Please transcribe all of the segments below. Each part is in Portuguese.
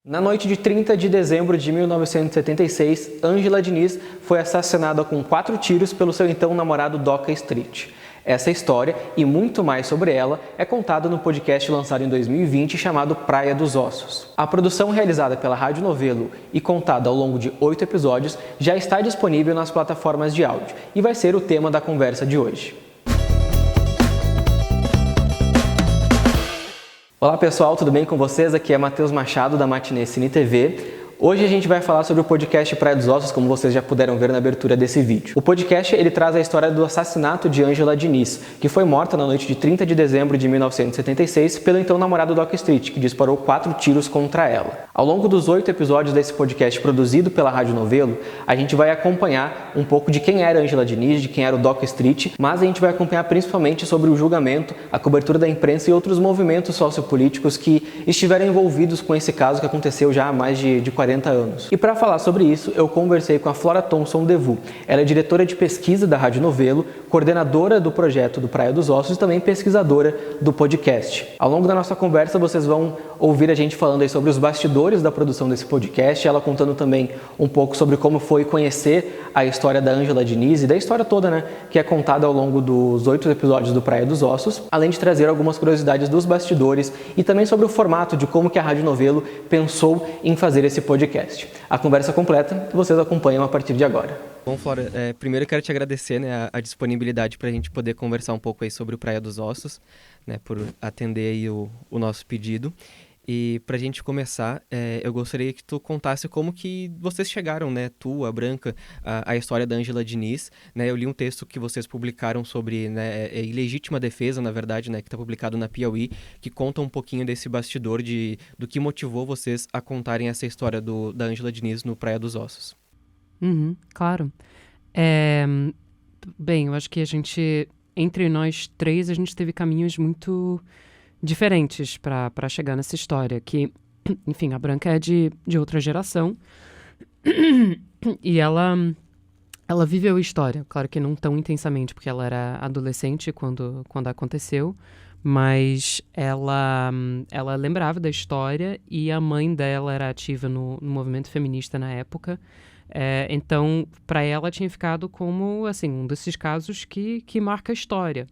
Na noite de 30 de dezembro de 1976, Angela Diniz foi assassinada com 4 tiros pelo seu então namorado Doca Street. Essa história e muito mais sobre ela é contada no podcast lançado em 2020 chamado Praia dos Ossos. A produção realizada pela Rádio Novelo e contada ao longo de 8 episódios já está disponível nas plataformas de áudio e vai ser o tema da conversa de hoje. Olá pessoal, tudo bem com vocês? Aqui é Matheus Machado da Matinê Cine TV. Hoje a gente vai falar sobre o podcast Praia dos Ossos, como vocês já puderam ver na abertura desse vídeo. O podcast ele traz a história do assassinato de Angela Diniz, que foi morta na noite de 30 de dezembro de 1976 pelo então namorado Doca Street, que disparou 4 tiros contra ela. Ao longo dos 8 episódios desse podcast produzido pela Rádio Novelo, a gente vai acompanhar um pouco de quem era Angela Diniz, de quem era o Doca Street, mas a gente vai acompanhar principalmente sobre o julgamento, a cobertura da imprensa e outros movimentos sociopolíticos que estiveram envolvidos com esse caso que aconteceu já há mais de 40 anos. E para falar sobre isso, eu conversei com a Flora Thomson Devu. Ela é diretora de pesquisa da Rádio Novelo, coordenadora do projeto do Praia dos Ossos e também pesquisadora do podcast. Ao longo da nossa conversa, vocês vão ouvir a gente falando aí sobre os bastidores da produção desse podcast, ela contando também um pouco sobre como foi conhecer a história da Angela Diniz e da história toda, né, que é contada ao longo dos 8 episódios do Praia dos Ossos, além de trazer algumas curiosidades dos bastidores e também sobre o formato de como que a Rádio Novelo pensou em fazer esse podcast. A conversa completa vocês acompanham a partir de agora. Bom, Flora, primeiro eu quero te agradecer, né, a disponibilidade para a gente poder conversar um pouco aí sobre o Praia dos Ossos, né, por atender aí o nosso pedido. E para a gente começar, eu gostaria que tu contasse como que vocês chegaram, né, tu, a Branca, a história da Angela Diniz, né, eu li um texto que vocês publicaram sobre, né, ilegítima defesa, na verdade, né, que está publicado na Piauí, que conta um pouquinho desse bastidor do que motivou vocês a contarem essa história da Angela Diniz no Praia dos Ossos. Claro. Bem, eu acho que entre nós três, a gente teve caminhos muito diferentes para chegar nessa história, que, enfim, a Branca é de outra geração e ela viveu a história, claro que não tão intensamente, porque ela era adolescente quando aconteceu, mas ela lembrava da história e a mãe dela era ativa no movimento feminista na época. Então, para ela tinha ficado como, assim, um desses casos que marca a história.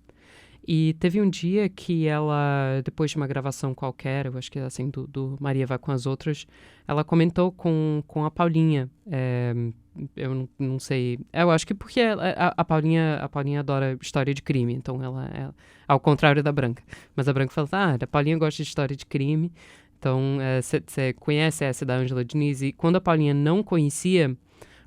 E teve um dia que ela, depois de uma gravação qualquer, eu acho que assim, do Maria Vai com as Outras, ela comentou com a Paulinha. Eu não sei. Eu acho que porque a Paulinha adora história de crime, então ela ao contrário da Branca. Mas a Branca falou, a Paulinha gosta de história de crime, então você conhece essa da Angela Diniz? E quando a Paulinha não conhecia,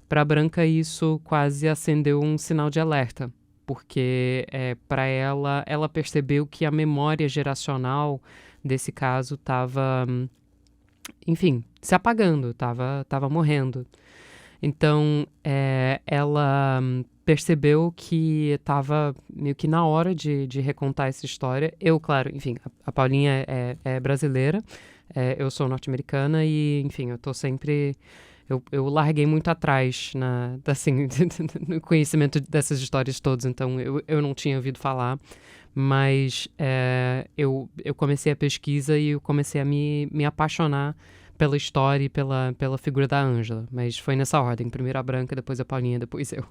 para a Branca isso quase acendeu um sinal de alerta. Porque para ela percebeu que a memória geracional desse caso estava, enfim, se apagando, estava morrendo. Então, ela percebeu que estava meio que na hora de recontar essa história. Eu, claro, enfim, a Paulinha é brasileira, eu sou norte-americana e, enfim, eu estou sempre... Eu larguei muito atrás assim, no conhecimento dessas histórias todas, então eu não tinha ouvido falar, mas eu comecei a pesquisa e eu comecei a me apaixonar pela história e pela figura da Angela, mas foi nessa ordem, primeiro a Branca, depois a Paulinha, depois eu.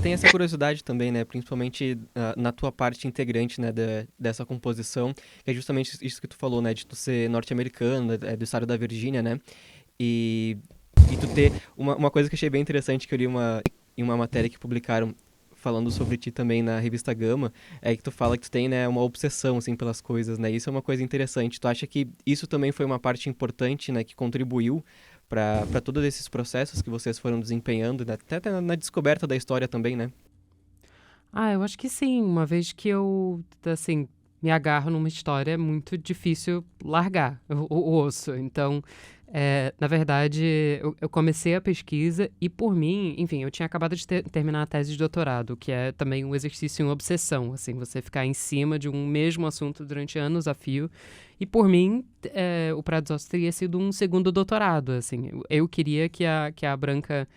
Tem essa curiosidade também, né, principalmente na tua parte integrante, né, dessa composição, que é justamente isso que tu falou, né, de tu ser norte-americano, do estado da Virgínia, né, e tu ter uma coisa que eu achei bem interessante, que eu li em uma matéria que publicaram falando sobre ti também na revista Gama, é que tu fala que tu tem, né, uma obsessão, assim, pelas coisas, né, isso é uma coisa interessante. Tu acha que isso também foi uma parte importante, né, que contribuiu para todos esses processos que vocês foram desempenhando, né, até na descoberta da história também, né? Eu acho que sim, uma vez que eu, assim, me agarro numa história, é muito difícil largar o osso, então... na verdade, eu comecei a pesquisa e, por mim, enfim, eu tinha acabado de terminar a tese de doutorado, que é também um exercício em obsessão, assim, você ficar em cima de um mesmo assunto durante anos a fio. E, por mim, o Praia dos Ossos teria sido um segundo doutorado, assim. Eu queria que a Branca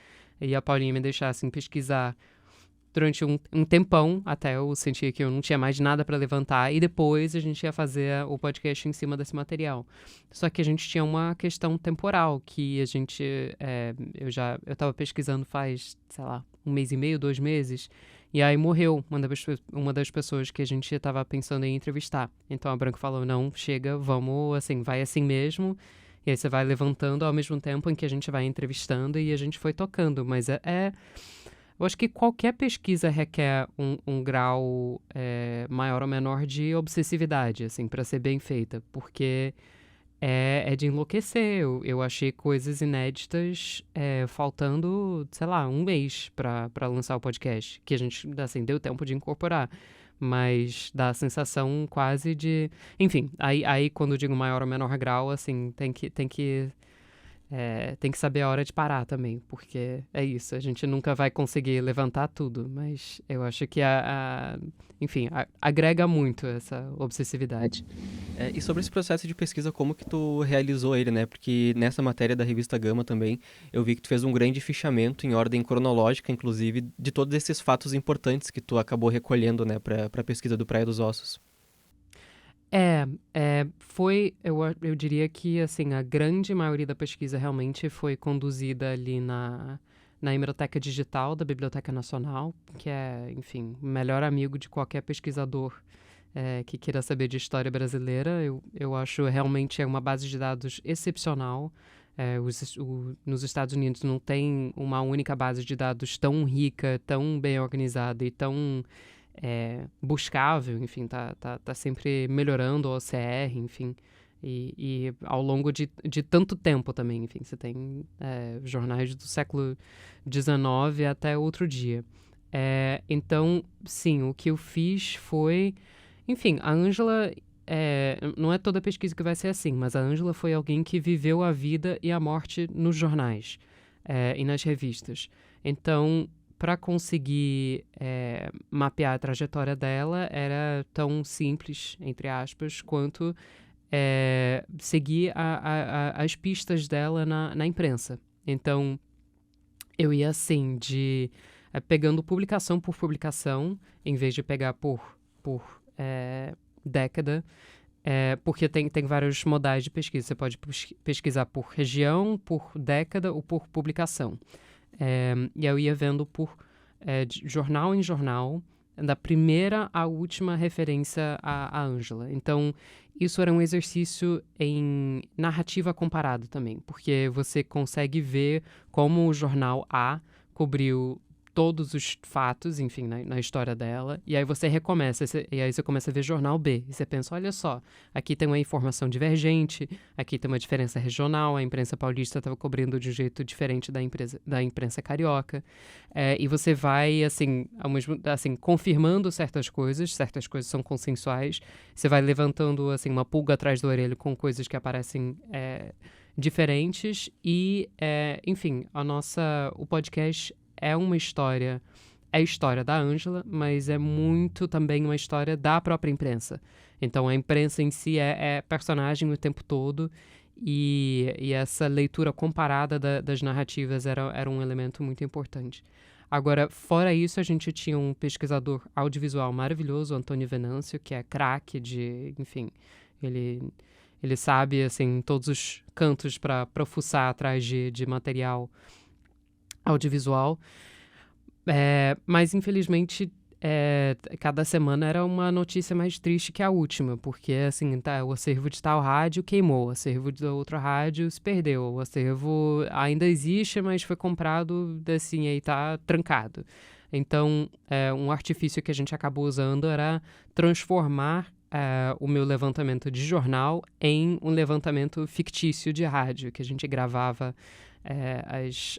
e a Paulinha me deixassem pesquisar durante um tempão, até eu sentia que eu não tinha mais nada para levantar, e depois a gente ia fazer o podcast em cima desse material. Só que a gente tinha uma questão temporal, que a gente, eu estava pesquisando faz, sei lá, 1 mês e meio, 2 meses, e aí morreu uma das pessoas que a gente estava pensando em entrevistar. Então a Branca falou, não, chega, vamos, assim, vai assim mesmo. E aí você vai levantando ao mesmo tempo em que a gente vai entrevistando, e a gente foi tocando. Mas eu acho que qualquer pesquisa requer um grau maior ou menor de obsessividade, assim, para ser bem feita. Porque é de enlouquecer. Eu achei coisas inéditas faltando, sei lá, 1 mês para lançar o podcast. Que a gente, assim, deu tempo de incorporar. Mas dá a sensação quase de... Enfim, aí quando eu digo maior ou menor grau, assim, tem que saber a hora de parar também, porque é isso, a gente nunca vai conseguir levantar tudo, mas eu acho que, enfim, agrega muito essa obsessividade. E sobre esse processo de pesquisa, como que tu realizou ele, né? Porque nessa matéria da revista Gama também, eu vi que tu fez um grande fichamento em ordem cronológica, inclusive, de todos esses fatos importantes que tu acabou recolhendo, né, pra pesquisa do Praia dos Ossos. Eu diria que, assim, a grande maioria da pesquisa realmente foi conduzida ali na Hemeroteca Digital da Biblioteca Nacional, que é, enfim, o melhor amigo de qualquer pesquisador que queira saber de história brasileira. Eu acho realmente uma base de dados excepcional. Nos Estados Unidos não tem uma única base de dados tão rica, tão bem organizada e tão buscável, enfim, tá sempre melhorando o OCR, enfim, e ao longo de tanto tempo também, enfim, você tem jornais do século XIX até outro dia. Então, sim, o que eu fiz foi, enfim, a Ângela, não é toda pesquisa que vai ser assim, mas a Ângela foi alguém que viveu a vida e a morte nos jornais e nas revistas. Então, para conseguir mapear a trajetória dela, era tão simples, entre aspas, quanto seguir as pistas dela na imprensa. Então, eu ia assim, pegando publicação por publicação, em vez de pegar por década, porque tem vários modais de pesquisa. Você pode pesquisar por região, por década ou por publicação. E eu ia vendo de jornal em jornal, da primeira à última referência à Ângela. Então, isso era um exercício em narrativa comparada também, porque você consegue ver como o jornal A cobriu todos os fatos, enfim, na história dela, e aí você recomeça, e aí você começa a ver jornal B, e você pensa, olha só, aqui tem uma informação divergente, aqui tem uma diferença regional, a imprensa paulista estava cobrindo de um jeito diferente da imprensa carioca, e você vai, assim, confirmando certas coisas são consensuais, você vai levantando, assim, uma pulga atrás da orelha com coisas que aparecem diferentes, e, enfim, o podcast é uma história, é a história da Ângela, mas é muito também uma história da própria imprensa. Então, a imprensa em si é personagem o tempo todo, e essa leitura comparada das narrativas era um elemento muito importante. Agora, fora isso, a gente tinha um pesquisador audiovisual maravilhoso, Antônio Venâncio, que é craque enfim, ele sabe, assim, todos os cantos para fuçar atrás de material audiovisual, mas infelizmente cada semana era uma notícia mais triste que a última, porque assim, o acervo de tal rádio queimou, o acervo de outra rádio se perdeu, o acervo ainda existe, mas foi comprado, assim, aí tá trancado. Então, um artifício que a gente acabou usando era transformar o meu levantamento de jornal em um levantamento fictício de rádio, que a gente gravava as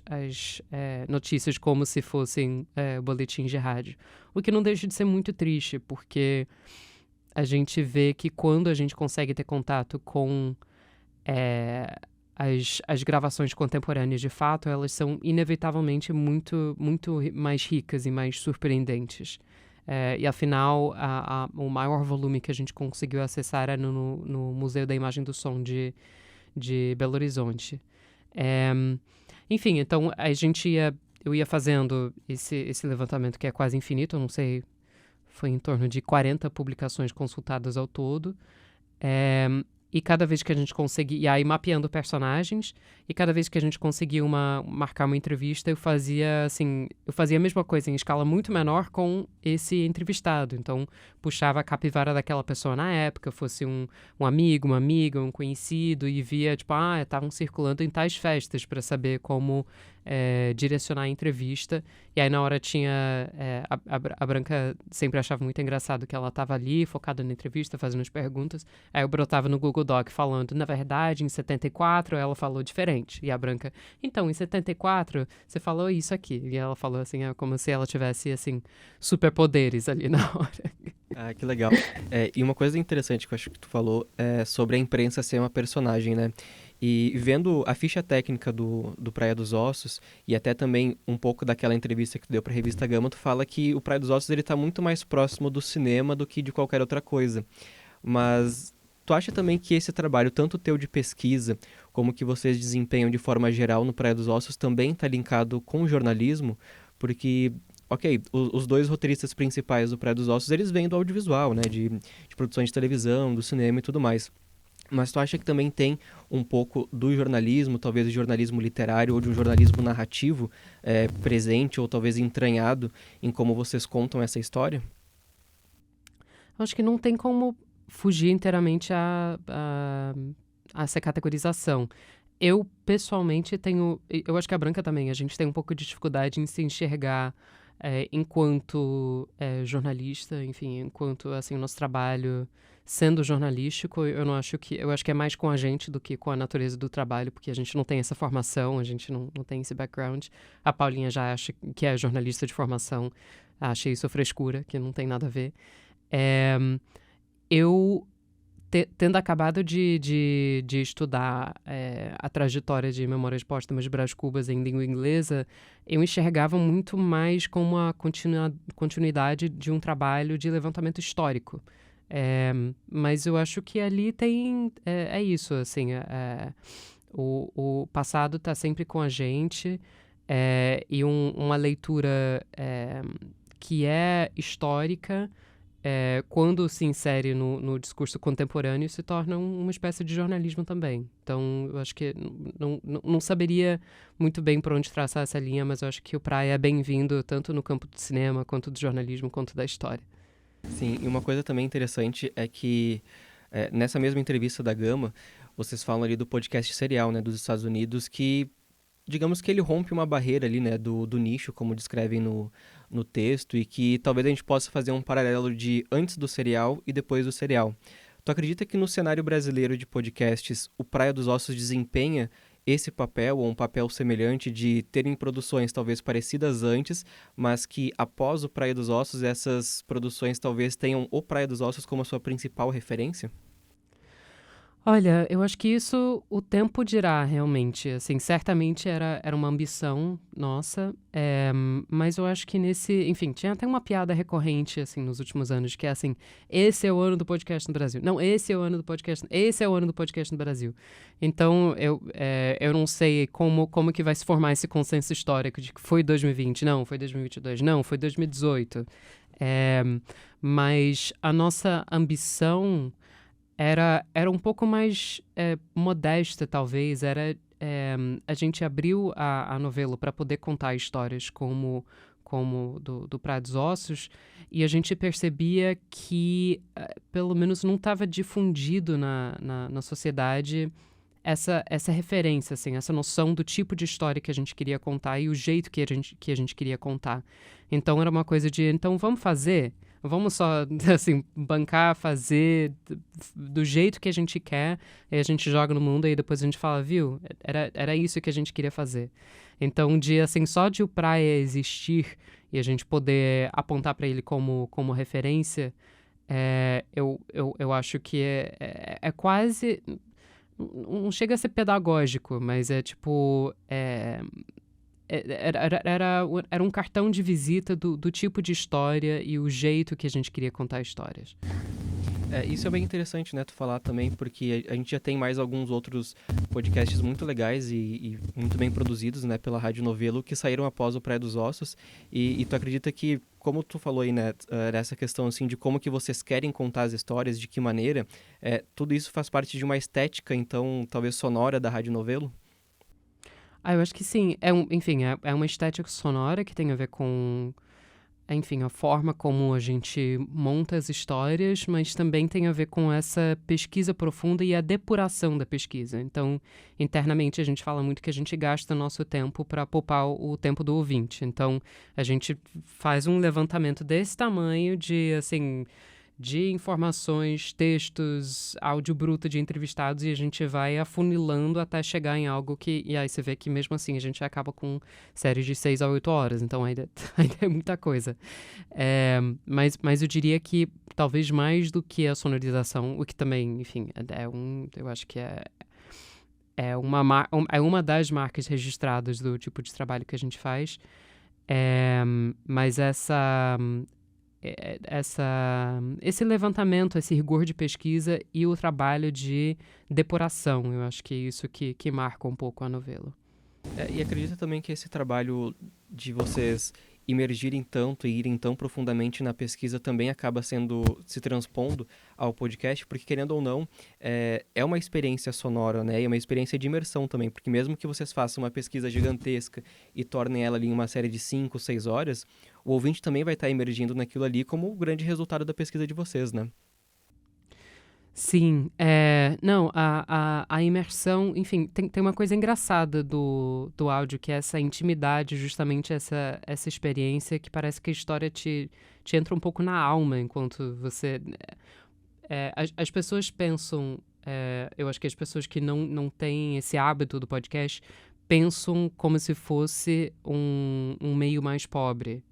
notícias como se fossem boletins de rádio. O que não deixa de ser muito triste, porque a gente vê que quando a gente consegue ter contato com as gravações contemporâneas de fato, elas são inevitavelmente muito, muito mais ricas e mais surpreendentes. E afinal, o maior volume que a gente conseguiu acessar era no Museu da Imagem do Som de Belo Horizonte. Enfim, então a gente ia eu ia fazendo esse levantamento que é quase infinito, eu não sei, foi em torno de 40 publicações consultadas ao todo. E cada vez que a gente conseguia, e aí mapeando personagens, e cada vez que a gente conseguia marcar uma entrevista, eu fazia a mesma coisa em escala muito menor com esse entrevistado. Então, puxava a capivara daquela pessoa na época, fosse um amigo, uma amiga, um conhecido, e via, tipo, estavam circulando em tais festas para saber como direcionar a entrevista. E aí, na hora tinha... a Branca sempre achava muito engraçado que ela estava ali, focada na entrevista, fazendo as perguntas. Aí eu brotava no Google Doc falando, na verdade, em 74 ela falou diferente. E a Branca, então, em 74 você falou isso aqui. E ela falou assim, como se ela tivesse, assim, superpoderes ali na hora. Que legal. E uma coisa interessante que eu acho que tu falou é sobre a imprensa ser uma personagem, né? E vendo a ficha técnica do Praia dos Ossos, e até também um pouco daquela entrevista que tu deu pra revista Gama, tu fala que o Praia dos Ossos ele tá muito mais próximo do cinema do que de qualquer outra coisa. Mas tu acha também que esse trabalho, tanto teu de pesquisa, como que vocês desempenham de forma geral no Praia dos Ossos, também está linkado com o jornalismo? Porque, ok, os dois roteiristas principais do Praia dos Ossos, eles vêm do audiovisual, né? De produções de televisão, do cinema e tudo mais. Mas tu acha que também tem um pouco do jornalismo, talvez do jornalismo literário ou de um jornalismo narrativo presente ou talvez entranhado em como vocês contam essa história? Acho que não tem como fugir inteiramente a essa categorização. Eu, pessoalmente, eu acho que a Branca também, a gente tem um pouco de dificuldade em se enxergar enquanto jornalista, enfim, enquanto, assim, o nosso trabalho sendo jornalístico, eu acho que é mais com a gente do que com a natureza do trabalho, porque a gente não tem essa formação, a gente não tem esse background. A Paulinha já acha que é jornalista de formação, acha isso frescura, que não tem nada a ver. Eu, tendo acabado de estudar a trajetória de Memórias Póstumas de Brás Cubas em língua inglesa, eu enxergava muito mais como a continuidade de um trabalho de levantamento histórico. Mas eu acho que ali tem... É isso, assim, o passado está sempre com a gente, e uma leitura que é histórica, quando se insere no discurso contemporâneo, se torna uma espécie de jornalismo também. Então, eu acho que não saberia muito bem por onde traçar essa linha, mas eu acho que o Praia é bem-vindo tanto no campo do cinema, quanto do jornalismo, quanto da história. Sim, e uma coisa também interessante é que nessa mesma entrevista da Gama, vocês falam ali do podcast serial, né, dos Estados Unidos, que digamos que ele rompe uma barreira ali, né, do nicho, como descrevem no texto, e que talvez a gente possa fazer um paralelo de antes do serial e depois do serial. Tu acredita que no cenário brasileiro de podcasts, o Praia dos Ossos desempenha esse papel, ou um papel semelhante de terem produções talvez parecidas antes, mas que após o Praia dos Ossos, essas produções talvez tenham o Praia dos Ossos como a sua principal referência? Olha, eu acho que isso o tempo dirá, realmente. Assim, certamente era uma ambição nossa, mas eu acho que enfim, tinha até uma piada recorrente, assim, nos últimos anos, que é assim, esse é o ano do podcast no Brasil. Não, esse é o ano do podcast, esse é o ano do podcast no Brasil. Então, eu não sei como que vai se formar esse consenso histórico de que foi 2020, não, foi 2022, não, foi 2018. Mas a nossa ambição era um pouco mais modesta, talvez. A gente abriu a novela para poder contar histórias como do Praia dos Ossos, e a gente percebia que, pelo menos, não estava difundido na sociedade essa referência, assim, essa noção do tipo de história que a gente queria contar e o jeito que a gente queria contar. Então, era uma coisa de, então, vamos fazer... Vamos só, assim, bancar, fazer do jeito que a gente quer, e a gente joga no mundo e depois a gente fala, viu, era isso que a gente queria fazer. Então, assim, só de o Praia existir e a gente poder apontar para ele como referência, eu acho que é quase... Não chega a ser pedagógico, mas é tipo... Era um cartão de visita do tipo de história e o jeito que a gente queria contar histórias. Isso é bem interessante, né, tu falar também, porque a gente já tem mais alguns outros podcasts muito legais e muito bem produzidos, né, pela Rádio Novelo, que saíram após o Praia dos Ossos, e tu acredita que, como tu falou aí, né, nessa questão, assim, de como que vocês querem contar as histórias, de que maneira, tudo isso faz parte de uma estética, então, talvez sonora da Rádio Novelo? Eu acho que sim. Enfim, é uma estética sonora que tem a ver com, enfim, a forma como a gente monta as histórias, mas também tem a ver com essa pesquisa profunda e a depuração da pesquisa. Então, internamente, a gente fala muito que a gente gasta nosso tempo para poupar o tempo do ouvinte. Então, a gente faz um levantamento desse tamanho de, assim, de informações, textos, áudio bruto de entrevistados, e a gente vai afunilando até chegar em algo que... E aí você vê que mesmo assim a gente acaba com séries de 6 a 8 horas, então ainda é muita coisa. Mas eu diria que talvez mais do que a sonorização, o que também, enfim, eu acho que é uma das marcas registradas do tipo de trabalho que a gente faz, mas esse levantamento, esse rigor de pesquisa e o trabalho de depuração, eu acho que é isso que marca um pouco a novela. E acredita também que esse trabalho de vocês imergirem tanto e irem tão profundamente na pesquisa também acaba se transpondo ao podcast, porque querendo ou não, é uma experiência sonora, né? E é uma experiência de imersão também, porque mesmo que vocês façam uma pesquisa gigantesca e tornem ela ali em uma série de 5, 6 horas, o ouvinte também vai estar imergindo naquilo ali como o grande resultado da pesquisa de vocês, né? Sim, não, a imersão, enfim, tem uma coisa engraçada do áudio, que é essa intimidade, justamente essa experiência que parece que a história te entra um pouco na alma enquanto você... as pessoas pensam, eu acho que as pessoas que não têm esse hábito do podcast pensam como se fosse um meio mais pobre.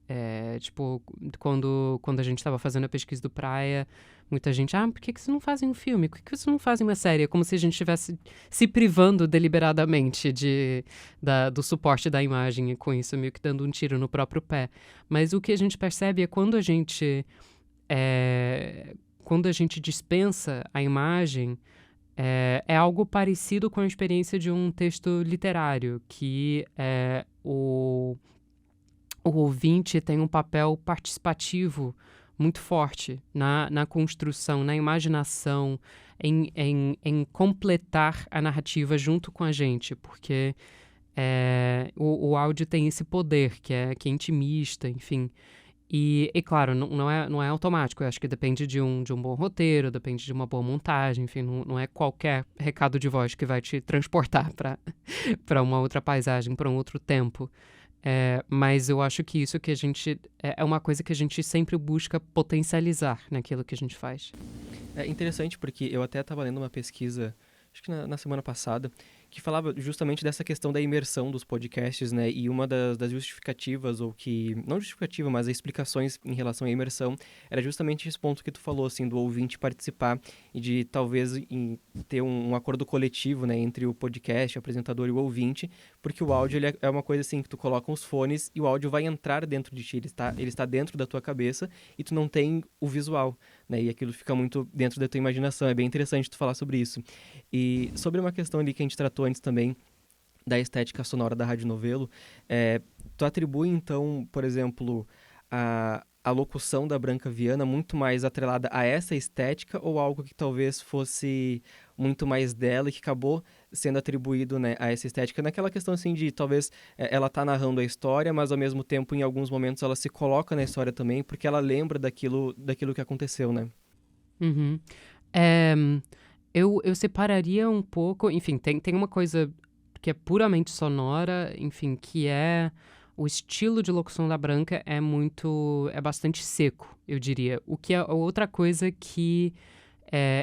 Tipo, quando a gente estava fazendo a pesquisa do Praia, muita gente, por que vocês não fazem um filme? Por que vocês não fazem uma série? É como se a gente estivesse se privando deliberadamente do suporte da imagem, e com isso meio que dando um tiro no próprio pé. Mas o que a gente percebe é quando a gente dispensa a imagem, é algo parecido com a experiência de um texto literário, que o ouvinte tem um papel participativo muito forte na construção, na imaginação, em completar a narrativa junto com a gente, porque o áudio tem esse poder que é intimista, enfim. E claro, não é automático. Eu acho que depende de um bom roteiro, depende de uma boa montagem, enfim, não é qualquer recado de voz que vai te transportar para uma outra paisagem, para um outro tempo. Mas eu acho que isso que a gente... É uma coisa que a gente sempre busca potencializar naquilo que a gente faz. É interessante porque eu até estava lendo uma pesquisa, acho que na semana passada, que falava justamente dessa questão da imersão dos podcasts, né? E uma das justificativas, ou que... Não justificativa, mas as explicações em relação à imersão, era justamente esse ponto que tu falou, assim, do ouvinte participar e de talvez ter um acordo coletivo, né? Entre o podcast, o apresentador e o ouvinte, porque o áudio ele é uma coisa assim, que tu coloca os fones e o áudio vai entrar dentro de ti, ele está dentro da tua cabeça e tu não tem o visual, né? E aquilo fica muito dentro da tua imaginação. É bem interessante tu falar sobre isso. E sobre uma questão ali que a gente tratou antes também, da estética sonora da Rádio Novelo, tu atribui, então, por exemplo, a locução da Branca Viana muito mais atrelada a essa estética, ou algo que talvez fosse muito mais dela e que acabou sendo atribuído, né, a essa estética? Naquela questão assim de talvez ela tá narrando a história, mas ao mesmo tempo em alguns momentos ela se coloca na história também, porque ela lembra daquilo que aconteceu, né? Uhum. Eu separaria um pouco, enfim, tem uma coisa que é puramente sonora, enfim, que o estilo de locução da Branca é bastante seco, eu diria. O que é outra coisa que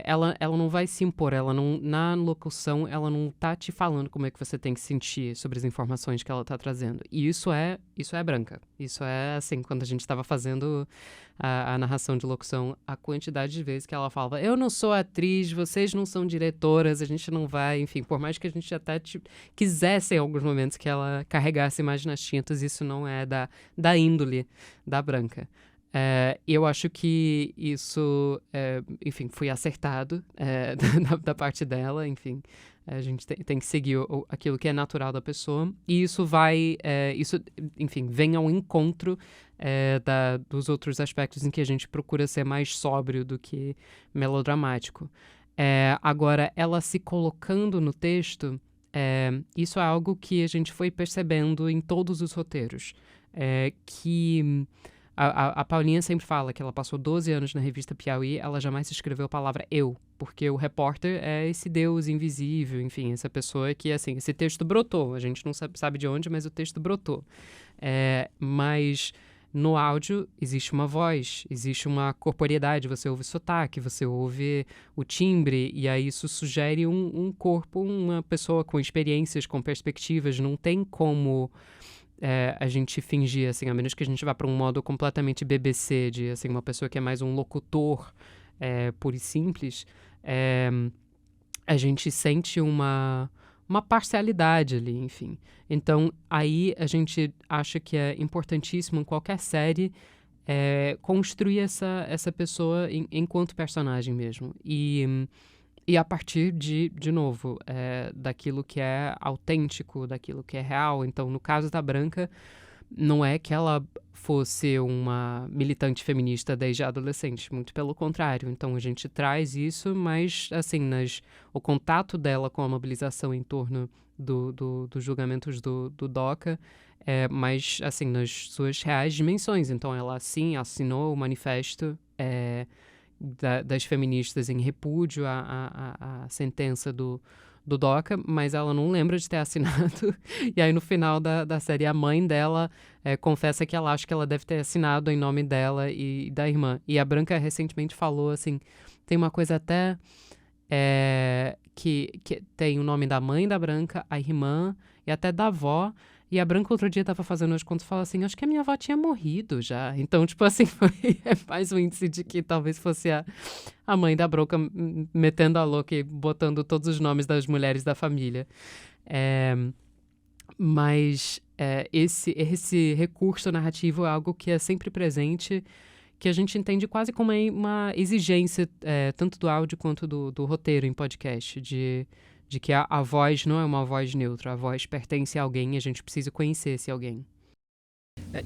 ela não vai se impor, na locução, ela não tá te falando como é que você tem que sentir sobre as informações que ela tá trazendo. E isso é Branca. Isso é, assim, quando a gente estava fazendo a narração de locução, a quantidade de vezes que ela falava, eu não sou atriz, vocês não são diretoras, a gente não vai, enfim, por mais que a gente até quisesse em alguns momentos que ela carregasse mais nas tintas, isso não é da índole da Branca. Eu acho que isso, enfim, foi acertado da parte dela, enfim. A gente tem que seguir aquilo que é natural da pessoa. E isso enfim, vem ao encontro dos outros aspectos em que a gente procura ser mais sóbrio do que melodramático. Agora, ela se colocando no texto, isso é algo que a gente foi percebendo em todos os roteiros. Que a Paulinha sempre fala que ela passou 12 anos na revista Piauí, ela jamais escreveu a palavra eu, porque o repórter é esse deus invisível, enfim, essa pessoa que, assim, esse texto brotou, a gente não sabe de onde, mas o texto brotou. Mas no áudio existe uma voz, existe uma corporeidade, você ouve sotaque, você ouve o timbre, e aí isso sugere um corpo, uma pessoa com experiências, com perspectivas, não tem como a gente fingir, assim, a menos que a gente vá para um modo completamente BBC, de, assim, uma pessoa que é mais um locutor puro e simples, a gente sente uma parcialidade ali, enfim. Então, aí a gente acha que é importantíssimo em qualquer série construir essa pessoa enquanto personagem mesmo. E a partir de novo, daquilo que é autêntico, daquilo que é real. Então, no caso da Branca, não é que ela fosse uma militante feminista desde a adolescente, muito pelo contrário. Então, a gente traz isso, mas, assim, o contato dela com a mobilização em torno dos julgamentos do DOCA, mas, assim, nas suas reais dimensões. Então, ela, sim, assinou o manifesto das feministas em repúdio à sentença do DOCA, mas ela não lembra de ter assinado. E aí, no final da série, a mãe dela confessa que ela acha que ela deve ter assinado em nome dela e da irmã. E a Branca recentemente falou, assim, tem uma coisa até que tem o nome da mãe da Branca, a irmã e até da avó. E a Branca outro dia tava fazendo as contas e falou assim, acho que a minha avó tinha morrido já. Então, tipo assim, foi mais um índice de que talvez fosse a mãe da Branca metendo a louca e botando todos os nomes das mulheres da família. Mas esse recurso narrativo é algo que é sempre presente, que a gente entende quase como uma exigência, tanto do áudio quanto do roteiro em podcast, de que a voz não é uma voz neutra, a voz pertence a alguém e a gente precisa conhecer esse alguém.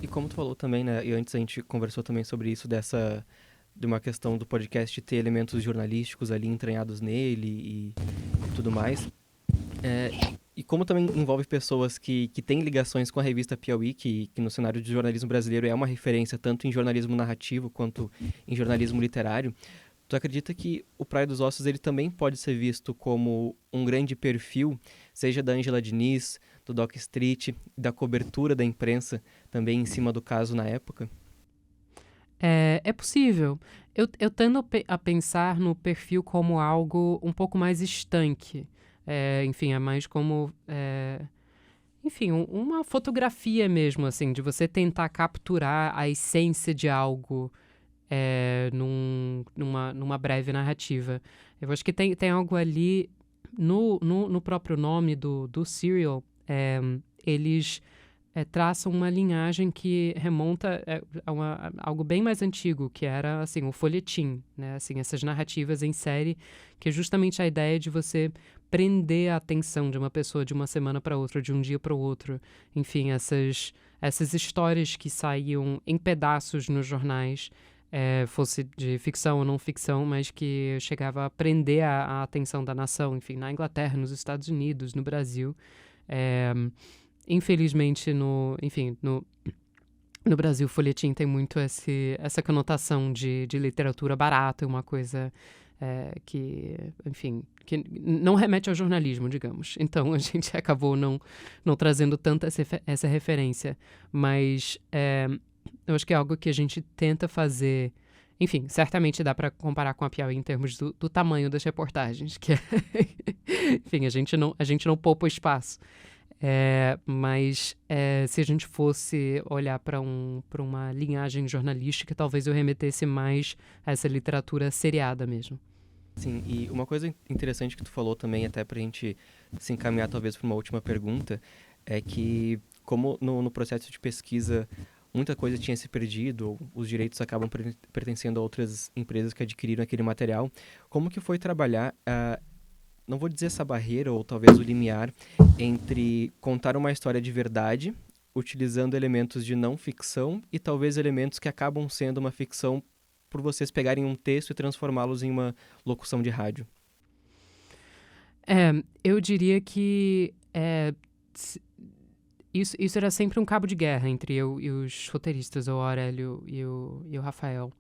E como tu falou também, né, e antes a gente conversou também sobre isso, de uma questão do podcast ter elementos jornalísticos ali entranhados nele e tudo mais. E como também envolve pessoas que têm ligações com a revista Piauí, que no cenário de jornalismo brasileiro é uma referência tanto em jornalismo narrativo quanto em jornalismo literário, tu acredita que o Praia dos Ossos ele também pode ser visto como um grande perfil, seja da Ângela Diniz, do Doc Street, da cobertura da imprensa também em cima do caso na época? É possível. Eu tendo a pensar no perfil como algo um pouco mais estanque. Enfim, é mais como... enfim, uma fotografia mesmo, assim, de você tentar capturar a essência de algo numa breve narrativa. Eu acho que tem algo ali no próprio nome do serial. Eles traçam uma linhagem que remonta a algo bem mais antigo, que era assim, o folhetim, né? Assim, essas narrativas em série, que é justamente a ideia de você prender a atenção de uma pessoa de uma semana para outra, de um dia para o outro. Enfim, essas histórias que saíam em pedaços nos jornais, fosse de ficção ou não ficção, mas que chegava a prender a atenção da nação, enfim, na Inglaterra, nos Estados Unidos, no Brasil. Infelizmente, no Brasil, o folhetim tem muito essa conotação de literatura barata, uma coisa que, enfim, que não remete ao jornalismo, digamos. Então, a gente acabou não trazendo tanto essa referência. Mas eu acho que é algo que a gente tenta fazer... Enfim, certamente dá para comparar com a Piauí em termos do tamanho das reportagens, que enfim, a gente não poupa o espaço. Mas se a gente fosse olhar para uma linhagem jornalística, talvez eu remetesse mais a essa literatura seriada mesmo. Sim, e uma coisa interessante que tu falou também, até pra gente se encaminhar talvez para uma última pergunta, é que como no processo de pesquisa muita coisa tinha se perdido, ou os direitos acabam pertencendo a outras empresas que adquiriram aquele material. Como que foi trabalhar, não vou dizer essa barreira, ou talvez o limiar, entre contar uma história de verdade, utilizando elementos de não ficção e talvez elementos que acabam sendo uma ficção por vocês pegarem um texto e transformá-los em uma locução de rádio? Eu diria que isso era sempre um cabo de guerra entre eu e os roteiristas, o Aurélio e o Rafael.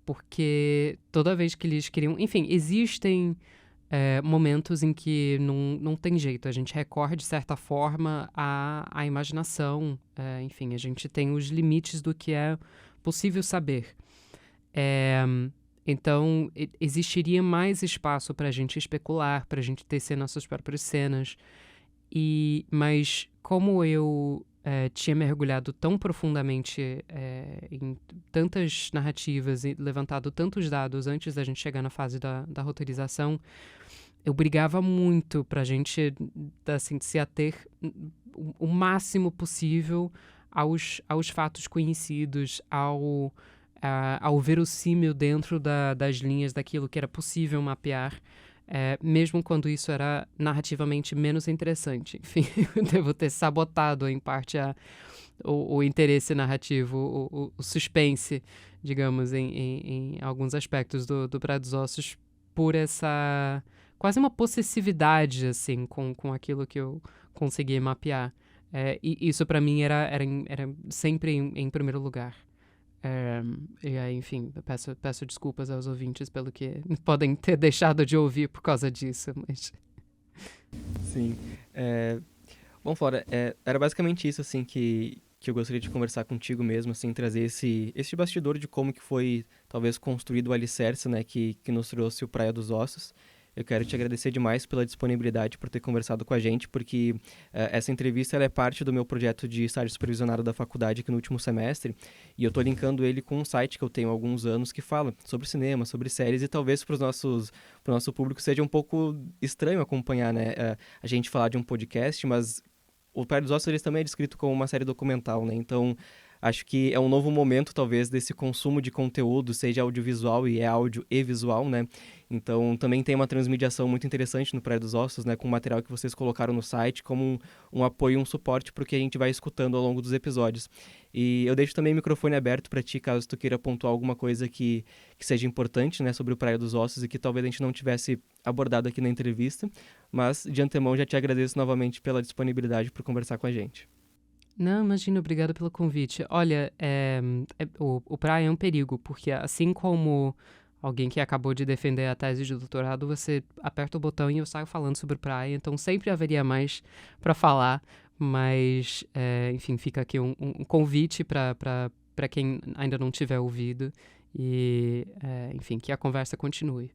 Porque toda vez que eles queriam... Enfim, existem momentos em que não tem jeito. A gente recorre, de certa forma, à imaginação. Enfim, a gente tem os limites do que é possível saber. Então, existiria mais espaço para a gente especular, para a gente tecer nossas próprias cenas. Mas como eu tinha mergulhado tão profundamente em tantas narrativas e levantado tantos dados antes da gente chegar na fase da roteirização, eu brigava muito para a gente assim, se ater o máximo possível aos fatos conhecidos, ao verossímil dentro das linhas daquilo que era possível mapear, mesmo quando isso era narrativamente menos interessante. Enfim, eu devo ter sabotado, em parte, o interesse narrativo, o suspense, digamos, em alguns aspectos do Praia dos Ossos, por essa... quase uma possessividade, assim, com aquilo que eu consegui mapear. E isso, para mim, era sempre em primeiro lugar. E aí, enfim, eu peço desculpas aos ouvintes pelo que podem ter deixado de ouvir por causa disso, mas... Sim. Bom, Flora, era basicamente isso, assim, que eu gostaria de conversar contigo mesmo, assim, trazer esse bastidor de como que foi, talvez, construído o alicerce, né, que nos trouxe o Praia dos Ossos. Eu quero te agradecer demais pela disponibilidade, por ter conversado com a gente, porque essa entrevista ela é parte do meu projeto de estágio supervisionado da faculdade aqui no último semestre, e eu estou linkando ele com um site que eu tenho há alguns anos que fala sobre cinema, sobre séries, e talvez para o nosso público seja um pouco estranho acompanhar, né, a gente falar de um podcast, mas o Praia dos Ossos ele também é descrito como uma série documental, né, então... Acho que é um novo momento, talvez, desse consumo de conteúdo, seja audiovisual e áudio e visual, né? Então, também tem uma transmediação muito interessante no Praia dos Ossos, né? Com o material que vocês colocaram no site, como um apoio, um suporte para o que a gente vai escutando ao longo dos episódios. E eu deixo também o microfone aberto para ti, caso tu queira pontuar alguma coisa que seja importante, né? Sobre o Praia dos Ossos e que talvez a gente não tivesse abordado aqui na entrevista. Mas, de antemão, já te agradeço novamente pela disponibilidade por conversar com a gente. Não, imagina, obrigada pelo convite. Olha, o Praia é um perigo, porque assim como alguém que acabou de defender a tese de doutorado, você aperta o botão e eu saio falando sobre Praia, então sempre haveria mais para falar, mas, enfim, fica aqui um convite para quem ainda não tiver ouvido e, enfim, que a conversa continue.